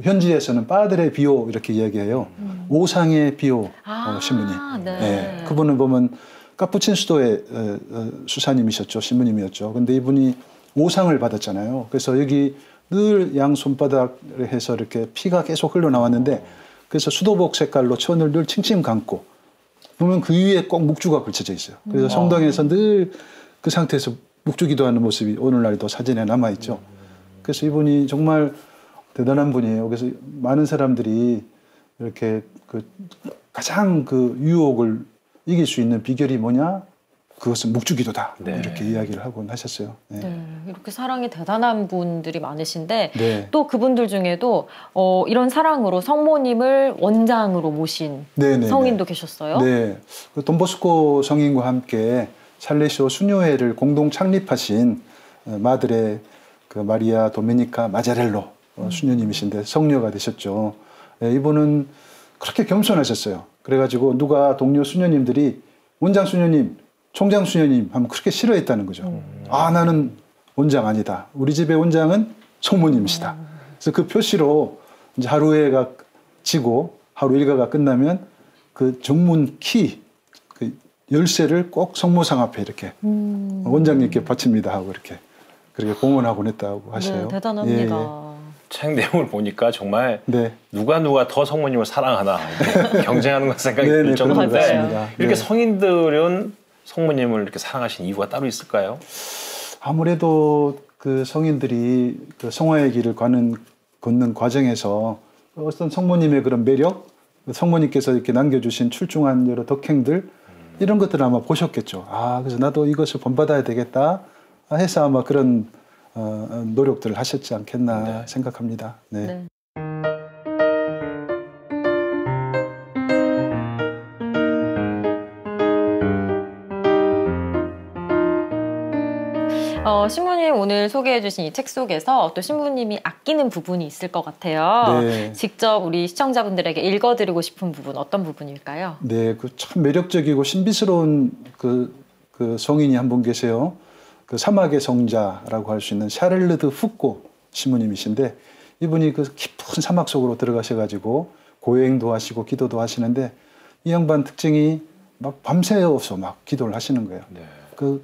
Speaker 3: 현지에서는 빠드레 비오 이렇게 이야기해요. 오상의 비오 신부님.
Speaker 2: 네.
Speaker 3: 예, 그분을 보면 카푸친 수도의 수사님이셨죠. 신부님이었죠. 근데 이분이 오상을 받았잖아요. 그래서 여기 늘 양 손바닥을 해서 이렇게 피가 계속 흘러나왔는데 그래서 수도복 색깔로 천을 늘 칭칭 감고 보면 그 위에 꼭 묵주가 걸쳐져 있어요. 그래서 성당에서 늘 그 상태에서 묵주기도하는 모습이 오늘날도 사진에 남아있죠. 그래서 이분이 정말 대단한 분이에요. 그래서 많은 사람들이 이렇게 그 가장 그 유혹을 이길 수 있는 비결이 뭐냐? 그것은 묵주기도다.
Speaker 1: 네.
Speaker 3: 이렇게 이야기를 하곤 하셨어요. 네.
Speaker 2: 네, 이렇게 사랑이 대단한 분들이 많으신데
Speaker 3: 네.
Speaker 2: 또 그분들 중에도 이런 사랑으로 성모님을 원장으로 모신
Speaker 3: 네네네.
Speaker 2: 성인도 계셨어요.
Speaker 3: 네, 그 돈보스코 성인과 함께 살레시오 수녀회를 공동 창립하신 마드레 그 마리아 도미니카 마자렐로 수녀님이신데 성녀가 되셨죠. 네, 이분은 그렇게 겸손하셨어요. 그래가지고 누가 동료 수녀님들이 원장 수녀님, 총장 수녀님 하면 그렇게 싫어했다는 거죠. 아, 나는 원장 아니다. 우리 집의 원장은 성모님이시다. 그래서 그 표시로 이제 하루회가 지고 하루 일과가 끝나면 그 정문 키, 그 열쇠를 꼭 성모상 앞에 이렇게 원장님께 바칩니다 하고 그렇게 봉헌하곤 했다고 하셔요.
Speaker 2: 네, 대단합니다.
Speaker 3: 예,
Speaker 1: 책 내용을 보니까 정말
Speaker 3: 네.
Speaker 1: 누가 더 성모님을 사랑하나 경쟁하는 것 생각이
Speaker 3: 네네,
Speaker 1: 들
Speaker 3: 그런 것
Speaker 1: 정도인데
Speaker 3: 같습니다.
Speaker 1: 이렇게
Speaker 3: 네.
Speaker 1: 성인들은 성모님을 이렇게 사랑하신 이유가 따로 있을까요?
Speaker 3: 아무래도 그 성인들이 그 성화의 길을 걷는 과정에서 어떤 성모님의 그런 매력, 성모님께서 이렇게 남겨주신 출중한 여러 덕행들 이런 것들을 아마 보셨겠죠. 아, 그래서 나도 이것을 본받아야 되겠다 해서 아마 그런 노력들을 하셨지 않겠나
Speaker 1: 네.
Speaker 3: 생각합니다. 네.
Speaker 2: 네. 신부님 오늘 소개해주신 이 책 속에서 또 신부님이 아끼는 부분이 있을 것 같아요.
Speaker 3: 네.
Speaker 2: 직접 우리 시청자분들에게 읽어드리고 싶은 부분 어떤 부분일까요?
Speaker 3: 네, 그 참 매력적이고 신비스러운 그 성인이 한 분 계세요. 그 사막의 성자라고 할 수 있는 샤를르드 푸꼬 신부님이신데 이분이 그 깊은 사막 속으로 들어가셔가지고 고행도 하시고 기도도 하시는데 이 양반 특징이 막 밤새워서 막 기도를 하시는 거예요.
Speaker 1: 네.
Speaker 3: 그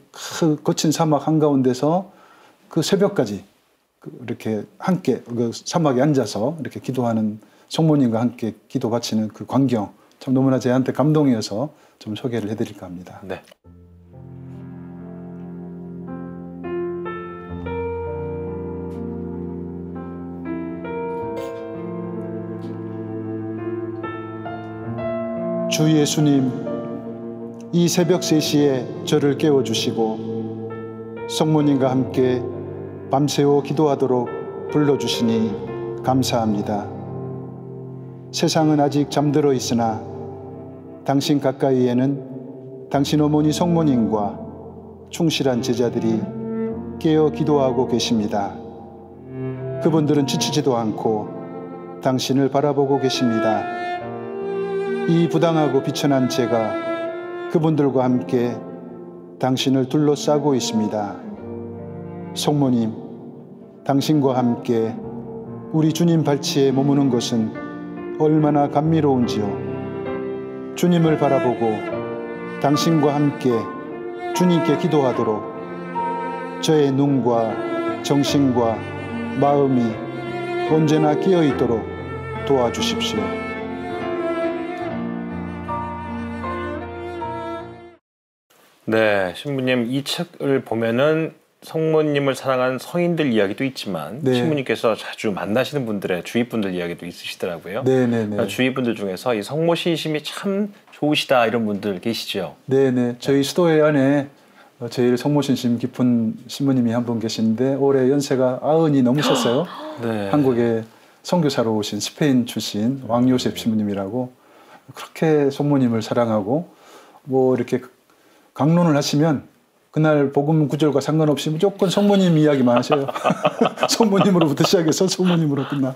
Speaker 3: 거친 사막 한가운데서 그 새벽까지 이렇게 함께 그 사막에 앉아서 이렇게 기도하는 성모님과 함께 기도 바치는 그 광경 참 너무나 저한테 감동이어서 좀 소개를 해드릴까 합니다.
Speaker 1: 네.
Speaker 3: 주 예수님, 이 새벽 3시에 저를 깨워주시고 성모님과 함께 밤새워 기도하도록 불러주시니 감사합니다. 세상은 아직 잠들어 있으나 당신 가까이에는 당신 어머니 성모님과 충실한 제자들이 깨어 기도하고 계십니다. 그분들은 지치지도 않고 당신을 바라보고 계십니다. 이 부당하고 비천한 제가 그분들과 함께 당신을 둘러싸고 있습니다. 성모님, 당신과 함께 우리 주님 발치에 머무는 것은 얼마나 감미로운지요. 주님을 바라보고 당신과 함께 주님께 기도하도록 저의 눈과 정신과 마음이 언제나 깨어있도록 도와주십시오.
Speaker 1: 네, 신부님 이 책을 보면은 성모님을 사랑하는 성인들 이야기도 있지만
Speaker 3: 네.
Speaker 1: 신부님께서 자주 만나시는 분들의 주위 분들 이야기도 있으시더라고요.
Speaker 3: 네네네.
Speaker 1: 주위 분들 중에서 이 성모 신심이 참 좋으시다 이런 분들 계시죠?
Speaker 3: 네네. 저희 수도회 안에 제일 성모신심 깊은 신부님이 한 분 계신데 올해 연세가 90이 넘으셨어요.
Speaker 1: 네.
Speaker 3: 한국에 선교사로 오신 스페인 출신 왕요셉 신부님이라고 그렇게 성모님을 사랑하고 뭐 이렇게 강론을 하시면 그날 복음 구절과 상관없이 무조건 성모님 이야기만 하셔요. 성모님으로부터 시작해서 성모님으로 끝나.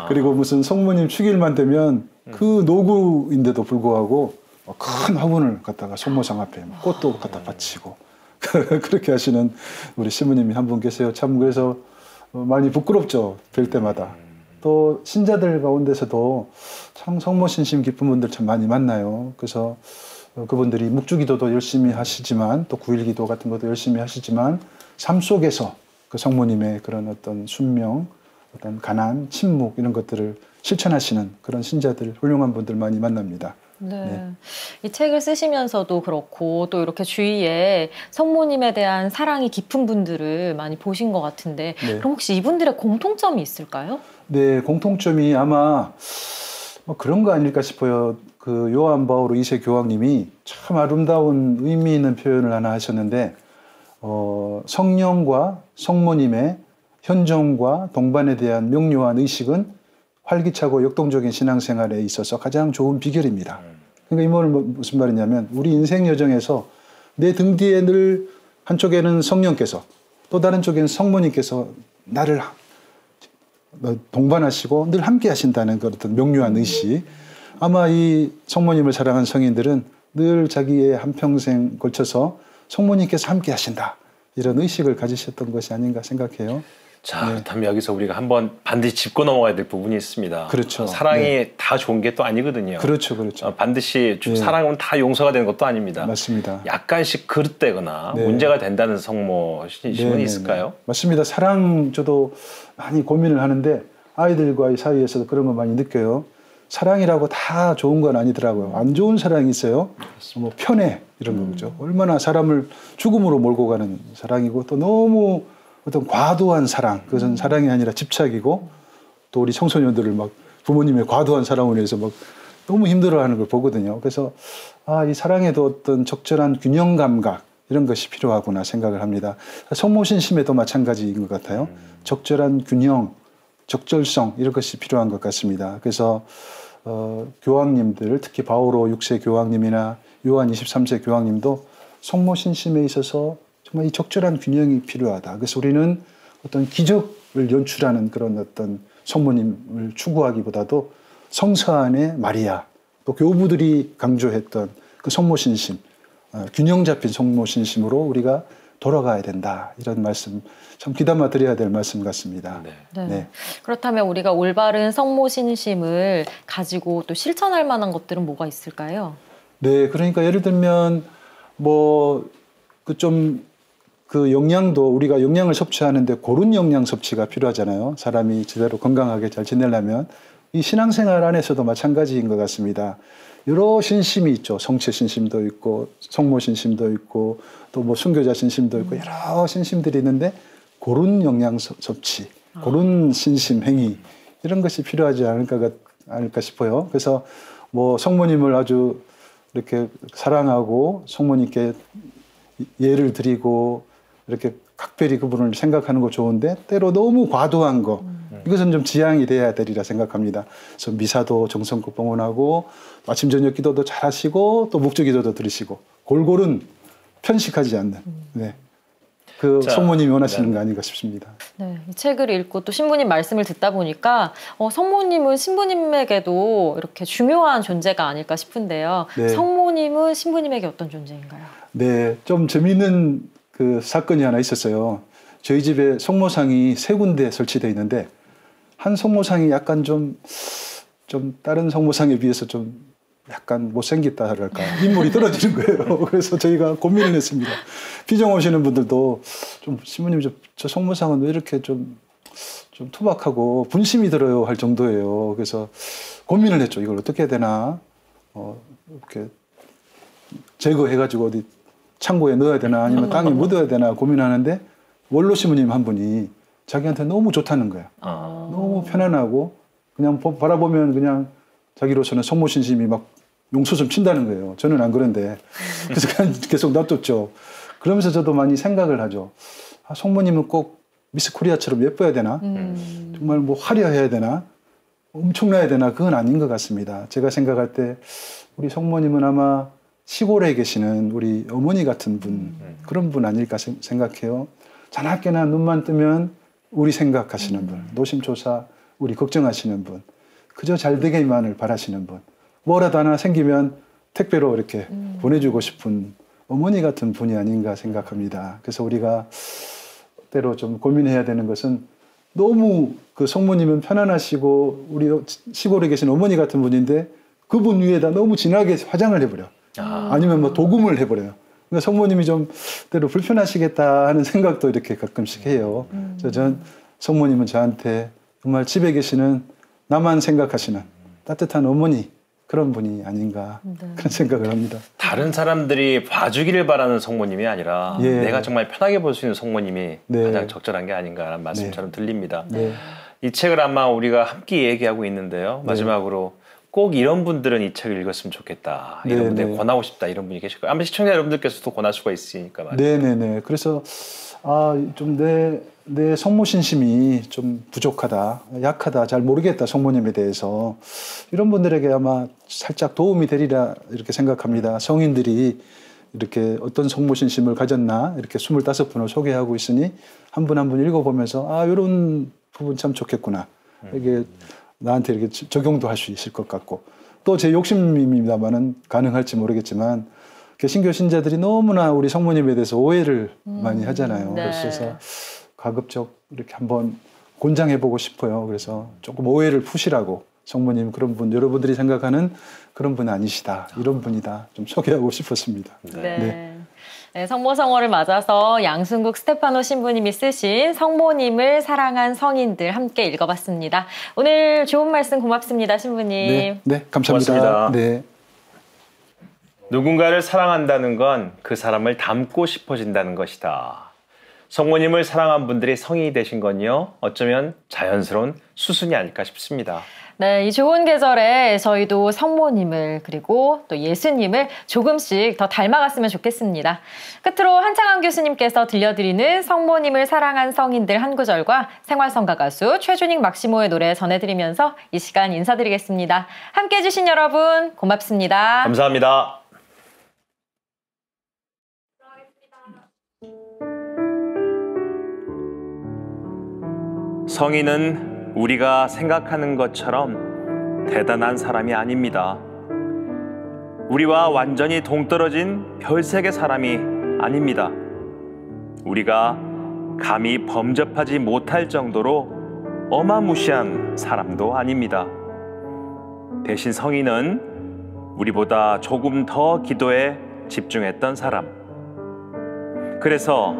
Speaker 3: 그리고 무슨 성모님 축일만 되면 그 노구인데도 불구하고 큰 화분을 갖다가 성모상 앞에 꽃도 갖다 바치고 그렇게 하시는 우리 신부님이 한 분 계세요. 참 그래서 많이 부끄럽죠. 뵐 때마다. 또 신자들 가운데서도 참 성모 신심 깊은 분들 참 많이 만나요. 그래서 그분들이 묵주기도도 열심히 하시지만 또 9.1기도 같은 것도 열심히 하시지만 삶 속에서 그 성모님의 그런 어떤 순명, 어떤 가난, 침묵 이런 것들을 실천하시는 그런 신자들, 훌륭한 분들 많이 만납니다.
Speaker 2: 네. 이 책을 쓰시면서도 그렇고 또 이렇게 주위에 성모님에 대한 사랑이 깊은 분들을 많이 보신 것 같은데
Speaker 3: 네.
Speaker 2: 그럼 혹시 이분들의 공통점이 있을까요?
Speaker 3: 네, 공통점이 아마 뭐 그런 거 아닐까 싶어요. 그 요한 바오로 2세 교황님이 참 아름다운 의미 있는 표현을 하나 하셨는데 성령과 성모님의 현존과 동반에 대한 명료한 의식은 활기차고 역동적인 신앙생활에 있어서 가장 좋은 비결입니다. 그러니까 이 말은 무슨 말이냐면 우리 인생 여정에서 내 등 뒤에 늘 한쪽에는 성령께서 또 다른 쪽에는 성모님께서 나를 동반하시고 늘 함께 하신다는 그런 어떤 명료한 의식. 아마 이 성모님을 사랑하는 성인들은 늘 자기의 한평생 걸쳐서 성모님께서 함께 하신다. 이런 의식을 가지셨던 것이 아닌가 생각해요.
Speaker 1: 자,
Speaker 3: 네.
Speaker 1: 그렇다면 여기서 우리가 한번 반드시 짚고 넘어가야 될 부분이 있습니다.
Speaker 3: 그렇죠.
Speaker 1: 사랑이
Speaker 3: 네.
Speaker 1: 다 좋은 게 또 아니거든요.
Speaker 3: 그렇죠, 그렇죠.
Speaker 1: 반드시
Speaker 3: 네.
Speaker 1: 사랑은 다 용서가 되는 것도 아닙니다.
Speaker 3: 맞습니다.
Speaker 1: 약간씩 그릇되거나
Speaker 3: 네.
Speaker 1: 문제가 된다는 성모 신심은
Speaker 3: 네,
Speaker 1: 있을까요?
Speaker 3: 네. 맞습니다. 사랑 저도 많이 고민을 하는데 아이들과의 사이에서도 그런 거 많이 느껴요. 사랑이라고 다 좋은 건 아니더라고요. 안 좋은 사랑이 있어요. 뭐 편애 이런 거죠. 얼마나 사람을 죽음으로 몰고 가는 사랑이고 또 너무 어떤 과도한 사랑, 그것은 사랑이 아니라 집착이고 또 우리 청소년들을 막 부모님의 과도한 사랑으로 해서 막 너무 힘들어하는 걸 보거든요. 그래서 이 사랑에도 어떤 적절한 균형 감각 이런 것이 필요하구나 생각을 합니다. 성모신심에도 마찬가지인 것 같아요. 적절한 균형, 적절성 이런 것이 필요한 것 같습니다. 그래서 교황님들 특히 바오로 6세 교황님이나 요한 23세 교황님도 성모신심에 있어서 정말 이 적절한 균형이 필요하다. 그래서 우리는 어떤 기적을 연출하는 그런 어떤 성모님을 추구하기보다도 성서 안에 마리아, 또 교부들이 강조했던 그 성모신심, 균형 잡힌 성모신심으로 우리가 돌아가야 된다. 이런 말씀 참 귀담아 드려야 될 말씀 같습니다.
Speaker 1: 네.
Speaker 2: 네.
Speaker 3: 네.
Speaker 2: 그렇다면 우리가 올바른 성모신심을 가지고 또 실천할 만한 것들은 뭐가 있을까요?
Speaker 3: 네, 그러니까 예를 들면 뭐 그 영양도 우리가 영양을 섭취하는데 고른 영양 섭취가 필요하잖아요. 사람이 제대로 건강하게 잘 지내려면 이 신앙생활 안에서도 마찬가지인 것 같습니다. 여러 신심이 있죠. 성체 신심도 있고 성모 신심도 있고 또 뭐 순교자 신심도 있고 여러 신심들이 있는데 고른 영양 섭취, 고른 신심 행위 이런 것이 필요하지 않을까 싶어요. 그래서 뭐 성모님을 아주 이렇게 사랑하고 성모님께 예를 드리고 이렇게 각별히 그분을 생각하는 거 좋은데 때로 너무 과도한 거 이것은 좀 지양이 돼야 되리라 생각합니다. 그래서 미사도 정성껏 봉헌하고 아침 저녁 기도도 잘하시고 또 묵주 기도도 들으시고 골고른 편식하지 않는 네. 그
Speaker 1: 자,
Speaker 3: 성모님이 원하시는
Speaker 1: 네.
Speaker 3: 거 아닌가 싶습니다.
Speaker 2: 네, 이 책을 읽고 또 신부님 말씀을 듣다 보니까 성모님은 신부님에게도 이렇게 중요한 존재가 아닐까 싶은데요.
Speaker 3: 네.
Speaker 2: 성모님은 신부님에게 어떤 존재인가요?
Speaker 3: 네, 좀 재미있는 그 사건이 하나 있었어요. 저희 집에 성모상이 3군데 설치되어 있는데 한 성모상이 약간 좀 다른 성모상에 비해서 좀 약간 못생겼다 그럴까 인물이 떨어지는 거예요. 그래서 저희가 고민을 했습니다. 피정 오시는 분들도 좀 신부님 저 성모상은 왜 이렇게 좀 투박하고 분심이 들어요 할 정도예요. 그래서 고민을 했죠. 이걸 어떻게 해야 되나 이렇게 제거해가지고 어디 창고에 넣어야 되나 아니면 땅에 묻어야 되나 고민하는데 원로 신부님 한 분이 자기한테 너무 좋다는 거예요. 너무 편안하고 그냥 바라보면 그냥 자기로서는 성모신심이 막 용솟음 친다는 거예요. 저는 안 그런데. 그래서 그냥 계속 놔뒀죠. 그러면서 저도 많이 생각을 하죠. 아, 성모님은 꼭 미스 코리아처럼 예뻐야 되나? 정말 뭐 화려해야 되나? 엄청나야 되나? 그건 아닌 것 같습니다. 제가 생각할 때 우리 성모님은 아마 시골에 계시는 우리 어머니 같은 분, 그런 분 아닐까 생각해요. 자나깨나 눈만 뜨면 우리 생각하시는 분, 노심초사 우리 걱정하시는 분, 그저 잘 되기만을 바라시는 분, 뭐라도 하나 생기면 택배로 이렇게 보내주고 싶은 어머니 같은 분이 아닌가 생각합니다. 그래서 우리가 때로 좀 고민해야 되는 것은 너무 그 성모님은 편안하시고 우리 시골에 계신 어머니 같은 분인데 그분 위에다 너무 진하게 화장을 해버려. 아니면 뭐 도금을 해버려요. 그러니까 성모님이 좀 때로 불편하시겠다 하는 생각도 이렇게 가끔씩 해요. 그래서 전 성모님은 저한테 정말 집에 계시는 나만 생각하시는 따뜻한 어머니 그런 분이 아닌가 그런 생각을 합니다.
Speaker 1: 다른 사람들이 봐주기를 바라는 성모님이 아니라
Speaker 3: 예.
Speaker 1: 내가 정말 편하게 볼 수 있는 성모님이
Speaker 3: 네.
Speaker 1: 가장 적절한 게 아닌가라는 말씀처럼 들립니다.
Speaker 3: 네.
Speaker 1: 이 책을 아마 우리가 함께 얘기하고 있는데요. 마지막으로 꼭 이런 분들은 이 책을 읽었으면 좋겠다. 이런
Speaker 3: 네,
Speaker 1: 분들
Speaker 3: 네.
Speaker 1: 권하고 싶다. 이런 분이 계실 거예요. 아마 시청자 여러분들께서도 권할 수가 있으니까 말이죠.
Speaker 3: 네네네. 그래서 좀 내 성모신심이 좀 부족하다, 약하다, 잘 모르겠다 성모님에 대해서 이런 분들에게 아마 살짝 도움이 되리라 이렇게 생각합니다. 성인들이 이렇게 어떤 성모신심을 가졌나 이렇게 25분을 소개하고 있으니 한 분 한 분 읽어보면서 이런 부분 참 좋겠구나. 이게 나한테 이렇게 적용도 할 수 있을 것 같고 또 제 욕심입니다만은 가능할지 모르겠지만 개신교 신자들이 너무나 우리 성모님에 대해서 오해를 많이 하잖아요.
Speaker 2: 네.
Speaker 3: 그래서 가급적 이렇게 한번 권장해보고 싶어요. 그래서 조금 오해를 푸시라고 성모님 그런 분 여러분들이 생각하는 그런 분 아니시다. 이런 분이다. 좀 소개하고 싶었습니다.
Speaker 2: 네. 네, 성모성월을 맞아서 양순국 스테파노 신부님이 쓰신 성모님을 사랑한 성인들 함께 읽어봤습니다. 오늘 좋은 말씀 고맙습니다, 신부님.
Speaker 3: 네, 감사합니다.
Speaker 1: 고맙습니다.
Speaker 3: 네.
Speaker 1: 누군가를 사랑한다는 건 그 사람을 닮고 싶어진다는 것이다. 성모님을 사랑한 분들이 성인이 되신 건요, 어쩌면 자연스러운 수순이 아닐까 싶습니다.
Speaker 2: 네, 이 좋은 계절에 저희도 성모님을 그리고 또 예수님을 조금씩 더 닮아갔으면 좋겠습니다. 끝으로 한창환 교수님께서 들려드리는 성모님을 사랑한 성인들 한 구절과 생활성가 가수 최준익 막시모의 노래 전해드리면서 이 시간 인사드리겠습니다. 함께해 주신 여러분 고맙습니다.
Speaker 1: 감사합니다. 성인은 우리가 생각하는 것처럼 대단한 사람이 아닙니다. 우리와 완전히 동떨어진 별세계 사람이 아닙니다. 우리가 감히 범접하지 못할 정도로 어마무시한 사람도 아닙니다. 대신 성인은 우리보다 조금 더 기도에 집중했던 사람. 그래서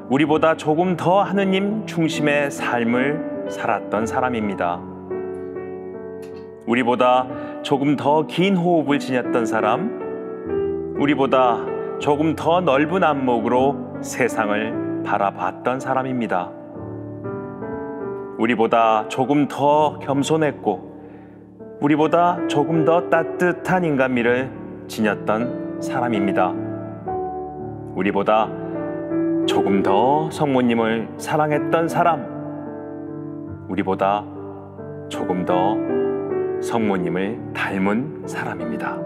Speaker 1: 우리보다 조금 더 하느님 중심의 삶을 살았던 사람입니다. 우리보다 조금 더 긴 호흡을 지녔던 사람, 우리보다 조금 더 넓은 안목으로 세상을 바라봤던 사람입니다. 우리보다 조금 더 겸손했고, 우리보다 조금 더 따뜻한 인간미를 지녔던 사람입니다. 우리보다 조금 더 성모님을 사랑했던 사람, 우리보다 조금 더 성모님을 닮은 사람입니다.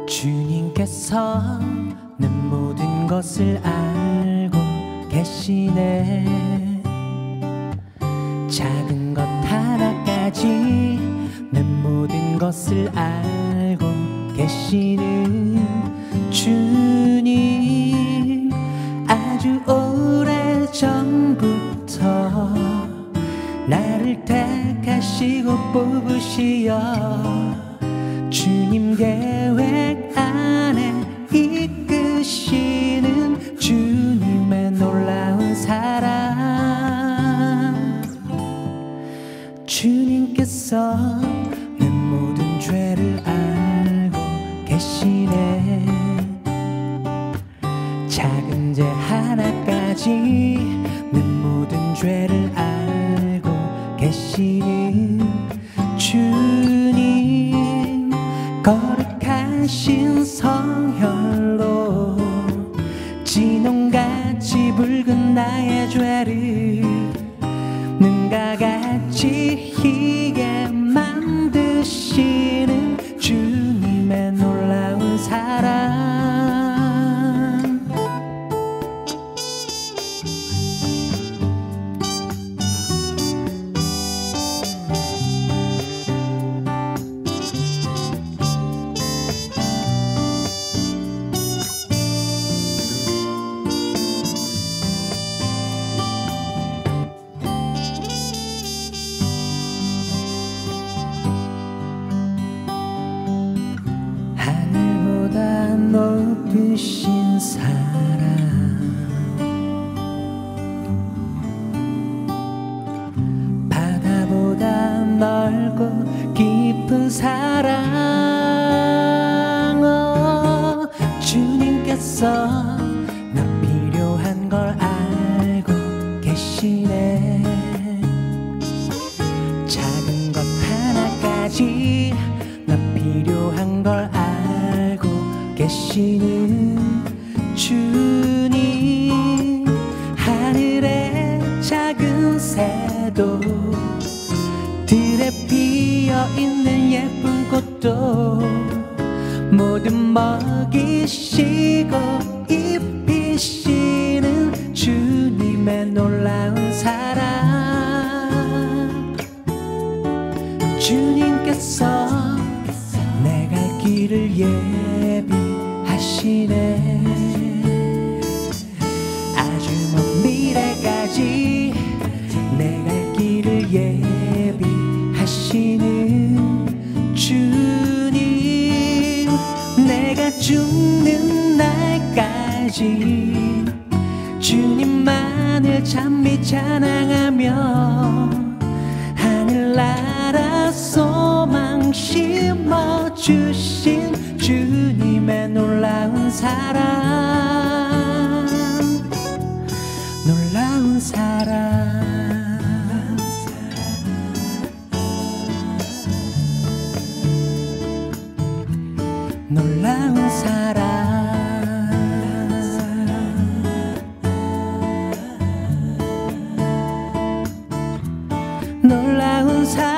Speaker 5: 주님께서 내 모든 것을 알고 계시네. 작은 것 하나까지 내 모든 것을 알고 계시는 주님, 아주 오래전부터 나를 택하시고 뽑으시어 주님 계획 안에 이끄시는 주님의 놀라운 사랑. 주님께서 내 모든 죄를 알고 계시네. 작은 죄 하나까지 내 모든 죄를 알고 계시는 주님, 거룩하신 성혈로 진홍같이 붉은 나의 죄를 눈과 같이 희게 만드시는 주님의 놀라운 사랑. 높으신 사랑, 바다보다 넓고 깊은 사랑. 주님께서 나 필요한 걸 알고 계시네. 작은 것 하나까지 나 필요한 걸 알고 계시는 주님, 하늘의 작은 새도 들에 피어있는 예쁜 꽃도 모두 먹이시고 입히시는 주님의 놀라운 사랑. 주님께서 내 갈 길을 예비하시네. 아주 먼 미래까지 내 갈 길을 예비하시는 주님, 내가 죽는 날까지 주님만을 찬미 찬양하며 하늘나라 소망 심어주신 주님의 놀라운 사랑, 놀라운 사랑. 놀라운 사랑, 놀라운 사랑.